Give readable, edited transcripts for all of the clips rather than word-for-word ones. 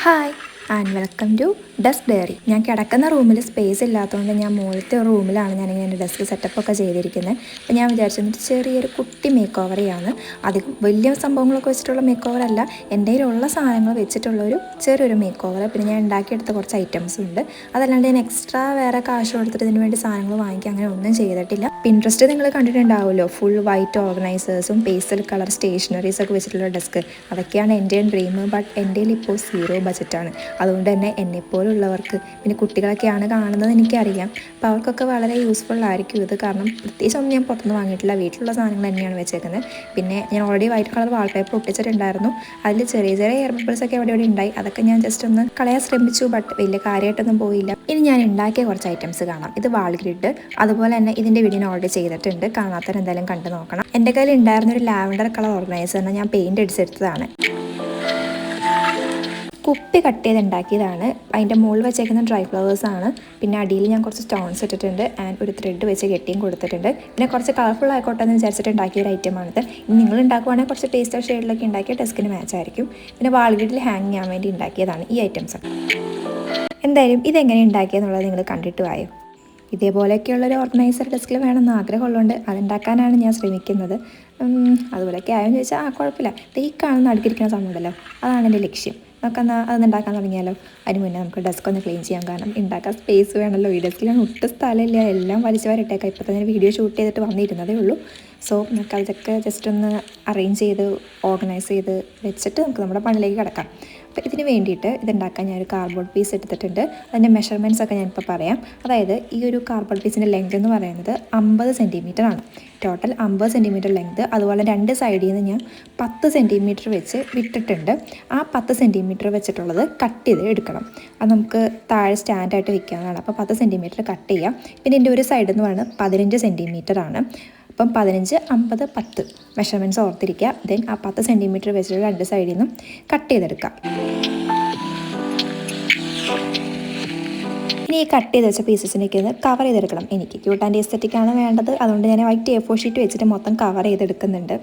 Hi and welcome to desk diary. ഞാൻ കിടക്കുന്ന റൂമിൽ സ്പേസ് ഇല്ലാത്തതുകൊണ്ട് ഞാൻ മുകളിലത്തെ ഒരു റൂമിലാണ് ഞാനിങ്ങനെ എൻ്റെ ഡെസ്ക് സെറ്റപ്പൊക്കെ ചെയ്തിരിക്കുന്നത്. അപ്പോൾ ഞാൻ വിചാരിച്ചത് ചെറിയൊരു കുട്ടി മേക്ക് ഓവറെയാണ്. അധികം വലിയ സംഭവങ്ങളൊക്കെ വെച്ചിട്ടുള്ള മേക്ക് ഓവറല്ല, എൻ്റെ കയ്യിലുള്ള സാധനങ്ങൾ വെച്ചിട്ടുള്ളൊരു ചെറിയൊരു മേക്ക് ഓവർ. പിന്നെ ഞാൻ ഉണ്ടാക്കിയെടുത്ത കുറച്ച് ഐറ്റംസ് ഉണ്ട്. അതല്ലാണ്ട് ഞാൻ എക്സ്ട്രാ വേറെ കാശ് കൊടുത്തിട്ട് ഇതിന് വേണ്ടി സാധനങ്ങൾ വാങ്ങിക്കുക അങ്ങനെ ഒന്നും ചെയ്തിട്ടില്ല. പിൻട്രസ്റ്റ് നിങ്ങൾ കണ്ടിട്ടുണ്ടാവുമല്ലോ, ഫുൾ വൈറ്റ് ഓർഗനൈസേഴ്സും പേസ്റ്റൽ കളർ സ്റ്റേഷനറീസൊക്കെ വെച്ചിട്ടുള്ള ഡെസ്ക്. അതൊക്കെയാണ് എൻ്റെ ഡ്രീം. ബട്ട് എൻ്റെ ഇപ്പോൾ സീറോ ബജറ്റാണ്. അതുകൊണ്ട് തന്നെ എന്നെപ്പോലുള്ളവർക്ക്, പിന്നെ കുട്ടികളൊക്കെയാണ് കാണുന്നത് എനിക്കറിയാം, അപ്പോൾ അവർക്കൊക്കെ വളരെ യൂസ്ഫുൾ ആയിരിക്കും ഇത്. കാരണം പ്രത്യേകിച്ചൊന്നും ഞാൻ പുറത്തുനിന്ന് വാങ്ങിയിട്ടില്ല, വീട്ടിലുള്ള സാധനങ്ങൾ തന്നെയാണ് വെച്ചേക്കുന്നത്. പിന്നെ ഞാൻ ഓൾറെഡി വൈറ്റ് കളർ വാൾപേപ്പർ ഒട്ടിച്ചിട്ടുണ്ടായിരുന്നു. അതിൽ ചെറിയ ചെറിയ എയർ ബബിൾസൊക്കെ അവിടെ ഇവിടെ ഉണ്ടായി. അതൊക്കെ ഞാൻ ജസ്റ്റ് ഒന്ന് കളയാൻ ശ്രമിച്ചു, ബട്ട് വലിയ കാര്യമായിട്ടൊന്നും പോയില്ല. ഇനി ഞാൻ ഉണ്ടാക്കിയ കുറച്ച് ഐറ്റംസ് കാണാം. ഇത് വാൾ ഗ്രിഡ്, അതുപോലെ തന്നെ ഇതിൻ്റെ വീഡിയോ ഞാൻ ഓർഡർ ചെയ്തിട്ടുണ്ട്. കാണാത്തവർ എന്തായാലും കണ്ടു നോക്കണം. എൻ്റെ കയ്യിൽ ഉണ്ടായിരുന്നൊരു ലാവൻഡർ കളർ ഓർഗനൈസറിന് ഞാൻ പെയിൻറ് അടിച്ചെടുത്തതാണ്. കുപ്പി കട്ട് ചെയ്ത് ഉണ്ടാക്കിയതാണ്. അതിൻ്റെ മുകളിൽ വെച്ചേക്കുന്ന ഡ്രൈ ഫ്ലവേഴ്സാണ്. പിന്നെ അടിയിൽ ഞാൻ കുറച്ച് സ്റ്റോൺസ് ഇട്ടിട്ടുണ്ട് ആൻഡ് ഒരു ത്രെഡ് വെച്ച് കെട്ടിയും കൊടുത്തിട്ടുണ്ട്. പിന്നെ കുറച്ച് കളർഫുൾ ആയിക്കോട്ടെ എന്ന് വിചാരിച്ചിട്ട് ഉണ്ടാക്കിയ ഒരു ഐറ്റമാണിത്. ഇനി നിങ്ങൾ ഉണ്ടാക്കുവാണെങ്കിൽ കുറച്ച് പേസ്റ്റൽ ഷെയ്ഡിലൊക്കെ ഉണ്ടാക്കിയ ഡെസ്കിന് മാച്ച് ആയിരിക്കും. പിന്നെ വാൾഗ്രിഡിൽ ഹാങ് ചെയ്യാൻ വേണ്ടി ഉണ്ടാക്കിയതാണ് ഈ ഐറ്റംസ്. എന്തായാലും ഇതെങ്ങനെ ഉണ്ടാക്കിയെന്നുള്ളത് നിങ്ങൾ കണ്ടിട്ട് വായോ. ഇതേപോലെയൊക്കെയുള്ളൊരു ഓർഗനൈസർ ഡെസ്കിൽ വേണമെന്ന് ആഗ്രഹമുള്ളതുകൊണ്ട് അതുണ്ടാക്കാനാണ് ഞാൻ ശ്രമിക്കുന്നത്. അതുപോലെയൊക്കെ ആയെന്ന് ചോദിച്ചാൽ കുഴപ്പമില്ല. ഈ കാണുന്ന അടുക്കിരിക്കുന്ന സംഭവം ഉണ്ടല്ലോ, അതാണ് എൻ്റെ ലക്ഷ്യം. നമുക്കെന്നാൽ അതൊന്ന് ഉണ്ടാക്കാൻ തുടങ്ങിയാലോ. അതിന് മുന്നേ നമുക്ക് ഡെസ്ക് ഒന്ന് ക്ലീൻ ചെയ്യാൻ, കാരണം ഉണ്ടാക്കാൻ സ്പേസ് വേണമല്ലോ. ഈ ഡെസ്കിലാണ് ഒട്ടും സ്ഥലമില്ല, എല്ലാം വലിച്ചു വരട്ടേക്കാം. ഇപ്പോൾ തന്നെ വീഡിയോ ഷൂട്ട് ചെയ്തിട്ട് വന്നിരുന്നതേ ഉള്ളൂ. സോ നമുക്ക് അതൊക്കെ ജസ്റ്റ് ഒന്ന് അറേഞ്ച് ചെയ്ത് ഓർഗനൈസ് ചെയ്ത് വെച്ചിട്ട് നമുക്ക് നമ്മുടെ പണിയിലേക്ക് കിടക്കാം. അപ്പോൾ ഇതിന് വേണ്ടിയിട്ട് ഇതുണ്ടാക്കാൻ ഞാനൊരു കാർഡ്ബോർഡ് പീസ് എടുത്തിട്ടുണ്ട്. അതിൻ്റെ മെഷർമെൻറ്റ്സ് ഒക്കെ ഞാനിപ്പോൾ പറയാം. അതായത് ഈ ഒരു കാർഡ്ബോർഡ് പീസിൻ്റെ ലെങ്ത് എന്ന് പറയുന്നത് 50 സെൻറ്റിമീറ്റർ ആണ്. Total 50 centimetre length. അതുപോലെ രണ്ട് സൈഡിൽ നിന്ന് ഞാൻ 10 സെൻറ്റിമീറ്റർ വെച്ച് വിട്ടിട്ടുണ്ട്. ആ 10 സെൻറ്റിമീറ്റർ വെച്ചിട്ടുള്ളത് കട്ട് ചെയ്ത് എടുക്കണം. അത് നമുക്ക് താഴെ സ്റ്റാൻഡായിട്ട് വെക്കാനാണ്. അപ്പോൾ 10 സെൻറ്റിമീറ്റർ കട്ട് ചെയ്യാം. പിന്നെ എൻ്റെ ഒരു സൈഡ് എന്ന് പറയുന്നത് 15 സെൻറ്റിമീറ്റർ ആണ്. അപ്പം 15, 50, 10 മെഷർമെൻറ്റ്സ് ഓർത്തിരിക്കുക. ദെൻ ആ 10 സെൻറ്റിമീറ്റർ വെച്ചിട്ട് രണ്ട് സൈഡിൽ നിന്നും കട്ട് ചെയ്തെടുക്കാം. ഇനി ഈ കട്ട് ചെയ്ത് വെച്ച പീസസിനൊക്കെ ഒന്ന് കവർ ചെയ്തെടുക്കണം. എനിക്ക് ക്യൂട്ട് ആൻഡ് എസ്തെറ്റിക് ആണ് വേണ്ടത്. അതുകൊണ്ട് ഞാൻ വൈറ്റ് A4 ഷീറ്റ് വെച്ചിട്ട് മൊത്തം കവർ ചെയ്തെടുക്കുന്നുണ്ട്.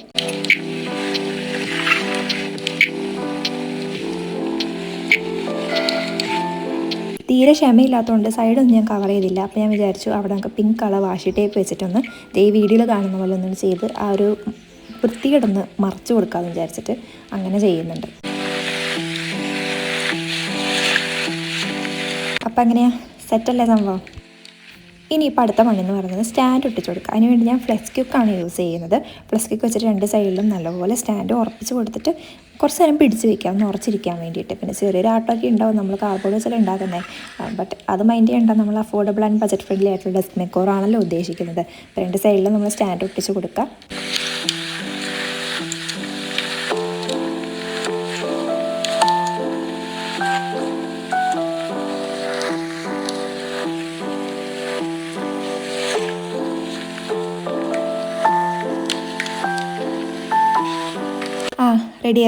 തീരെ ക്ഷമയില്ലാത്തതുകൊണ്ട് സൈഡൊന്നും ഞാൻ കവർ ചെയ്തില്ല. അപ്പോൾ ഞാൻ വിചാരിച്ചു അവിടെ നമുക്ക് പിങ്ക് കളർ വാഷി ടേപ്പ് വെച്ചിട്ടൊന്ന് ഈ വീഡിയോയിൽ കാണുന്ന പോലെ ഒന്നും ചെയ്ത് ആ ഒരു വൃത്തികേടൊന്ന് മറച്ചു കൊടുക്കാമെന്ന് വിചാരിച്ചിട്ട് അങ്ങനെ ചെയ്യുന്നുണ്ട്. അപ്പം എങ്ങനെയാണ്, സെറ്റല്ലേ സംഭവം? ഇനിയിപ്പോൾ അടുത്ത പണിയെന്ന് പറയുന്നത് സ്റ്റാൻഡ് ഒട്ടിച്ച് കൊടുക്കുക. അതിനുവേണ്ടി ഞാൻ ഫ്ലെക്സ് ക്യൂക്കാണ് യൂസ് ചെയ്യുന്നത്. ഫ്ലെക്സ് ക്യൂക്ക് വെച്ചിട്ട് രണ്ട് സൈഡിലും നല്ലപോലെ സ്റ്റാൻഡ് ഉറപ്പിച്ച് കൊടുത്തിട്ട് കുറച്ച് നേരം പിടിച്ച് വയ്ക്കാം, ഒന്ന് ഉറച്ചിരിക്കാൻ വേണ്ടിയിട്ട്. പിന്നെ ചെറിയൊരു ആട്ടമൊക്കെ ഉണ്ടാവും, നമ്മൾ കാർഡ്ബോർഡ് വെച്ചാൽ ഉണ്ടാക്കുന്നത്. ബട്ട് അത് മൈൻഡ് ചെയ്യേണ്ട, നമ്മൾ അഫോർഡബിൾ ആൻഡ് ബജറ്റ് ഫ്രണ്ട്ലി ആയിട്ടുള്ള ഡെസ്ക് മേക്കോറാണല്ലോ ഉദ്ദേശിക്കുന്നത്. രണ്ട് സൈഡിലും നമ്മൾ സ്റ്റാൻഡ് ഒട്ടിച്ച് കൊടുക്കുക.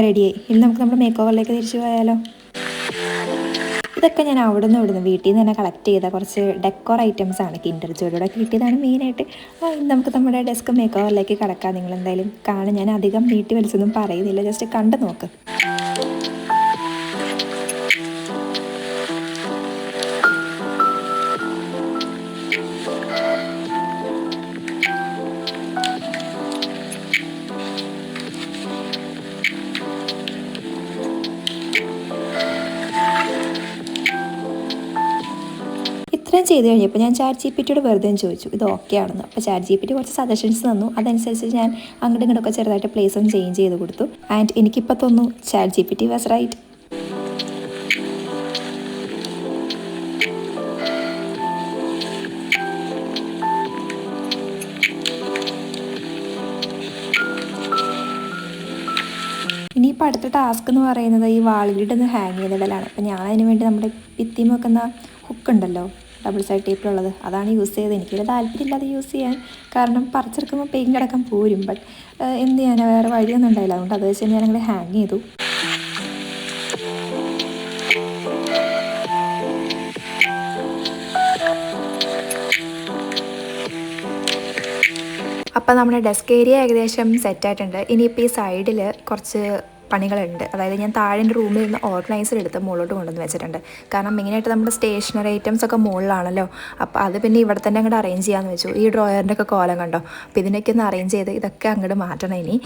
റെഡിയായി. ഇനി നമുക്ക് നമ്മുടെ മേക്ക് ഓവറിലേക്ക് തിരിച്ചു പോയാലോ. ഇതൊക്കെ ഞാൻ ഇവിടുന്ന് വീട്ടിൽ നിന്ന് തന്നെ കളക്ട് ചെയ്ത കുറച്ച് ഡെക്കോർ ഐറ്റംസ് ആണ്. കിൻഡർ ജോയിലൂടെ കിട്ടിയതാണ് മെയിനായിട്ട്. നമുക്ക് നമ്മുടെ ഡെസ്ക് മേക്ക് ഓവറിലേക്ക് കിടക്കാം. നിങ്ങൾ എന്തായാലും കാണും. ഞാൻ അധികം നീട്ടി വലിച്ചൊന്നും പറയുന്നില്ല, ജസ്റ്റ് കണ്ടു നോക്ക്. ഇത്രയും ചെയ്ത് കഴിഞ്ഞപ്പോൾ ഞാൻ ChatGPTയോട് വെറുതെ ചോദിച്ചു ഇത് ഓക്കെ ആണെന്ന്. അപ്പോൾ ChatGPT കുറച്ച് സജഷൻസ് തന്നു. അതനുസരിച്ച് ഞാൻ അങ്ങോട്ടും ഇങ്ങോട്ടൊക്കെ ചെറുതായിട്ട് പ്ലേസ് ഒന്ന് ചേഞ്ച് ചെയ്ത് കൊടുത്തു. ആൻഡ് എനിക്കിപ്പോൾ തോന്നുന്നു ChatGPT വാസ് റൈറ്റ്. ഇനിയിപ്പോൾ അടുത്ത ടാസ്ക് എന്ന് പറയുന്നത് ഈ വാൾഗ്രിഡ് ഒന്ന് ഹാങ് ചെയ്തിടലാണ്. അപ്പോൾ ഞാൻ അതിന് വേണ്ടി നമ്മുടെ ഭിത്തിയിൽ വെക്കുന്ന ഹുക്ക് ഉണ്ടല്ലോ, ഡബിൾ സൈഡ് ടേപ്പിലുള്ളത്, അതാണ് യൂസ് ചെയ്തത്. എനിക്കൊരു താല്പര്യമില്ലാതെ യൂസ് ചെയ്യാൻ, കാരണം പറിച്ചെടുക്കുമ്പോൾ പെയിൻ്റ് അടക്കം പോരും. ബട്ട് എന്ത് ചെയ്യാനാണ്, വേറെ വഴിയൊന്നും ഉണ്ടായില്ല. അതുകൊണ്ട് അത് വെച്ച് ഞാൻ അങ്ങനെ ഹാങ് ചെയ്തു. അപ്പോൾ നമ്മുടെ ഡെസ്ക് ഏരിയ ഏകദേശം സെറ്റായിട്ടുണ്ട്. ഇനിയിപ്പോൾ ഈ സൈഡിൽ കുറച്ച് പണികളുണ്ട്. അതായത് ഞാൻ താഴെ റൂമിൽ നിന്ന് ഓർഗനൈസർ എടുത്ത് മുകളിലോട്ട് കൊണ്ടുവന്ന് വെച്ചിട്ടുണ്ട്. കാരണം മെയിനായിട്ട് നമ്മുടെ സ്റ്റേഷനറി ഐറ്റംസ് ഒക്കെ മുകളിലാണല്ലോ. അപ്പോൾ അത് പിന്നെ ഇവിടെ തന്നെ അങ്ങോട്ട് അറേഞ്ച് ചെയ്യാമെന്ന് വെച്ചു. ഈ ഡ്രോയറിൻ്റെ ഒക്കെ കോലം കണ്ടോ. അപ്പോൾ ഇതിനൊക്കെ ഒന്ന് അറേഞ്ച് ചെയ്ത് ഇതൊക്കെ അങ്ങോട്ട് മാറ്റണം ഇനി.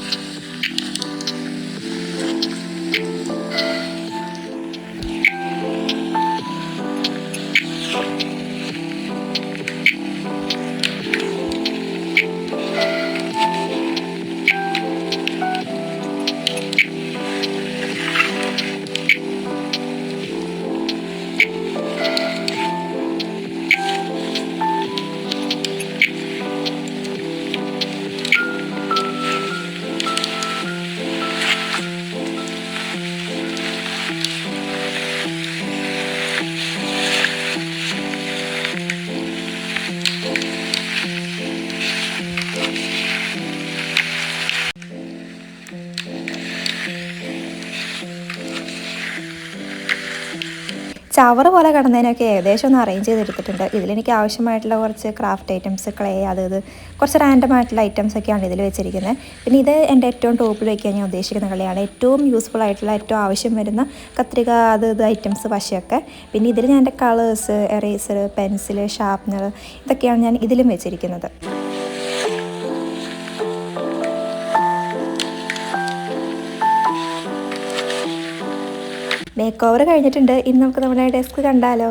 ചവർ പോലെ കിടന്നതിനൊക്കെ ഏകദേശം ഒന്ന് അറേഞ്ച് ചെയ്തെടുത്തിട്ടുണ്ട്. ഇതിലെനിക്ക് ആവശ്യമായിട്ടുള്ള കുറച്ച് ക്രാഫ്റ്റ് ഐറ്റംസ്, ക്ലേ, അത് കുറച്ച് റാൻഡം ആയിട്ടുള്ള ഐറ്റംസൊക്കെയാണ് ഇതിൽ വെച്ചിരിക്കുന്നത്. പിന്നെ ഇത് എൻ്റെ ഏറ്റവും ടോപ്പിൽ വയ്ക്കാൻ ഞാൻ ഉദ്ദേശിക്കുന്ന കളിയാണ്. ഏറ്റവും യൂസ്ഫുൾ ആയിട്ടുള്ള, ഏറ്റവും ആവശ്യം വരുന്ന കത്രിക, ഇത് ഐറ്റംസ്, പശയൊക്കെ. പിന്നെ ഇതിൽ ഞാൻ എൻ്റെ കളേഴ്സ്, എറേസർ, പെൻസിൽ, ഷാർപ്നർ ഇതൊക്കെയാണ് ഞാൻ ഇതിലും വെച്ചിരിക്കുന്നത്. മേക്ക് ഓവർ കഴിഞ്ഞിട്ടുണ്ട്. ഇനി നമുക്ക് നമ്മുടെ ഡെസ്ക് കണ്ടാലോ.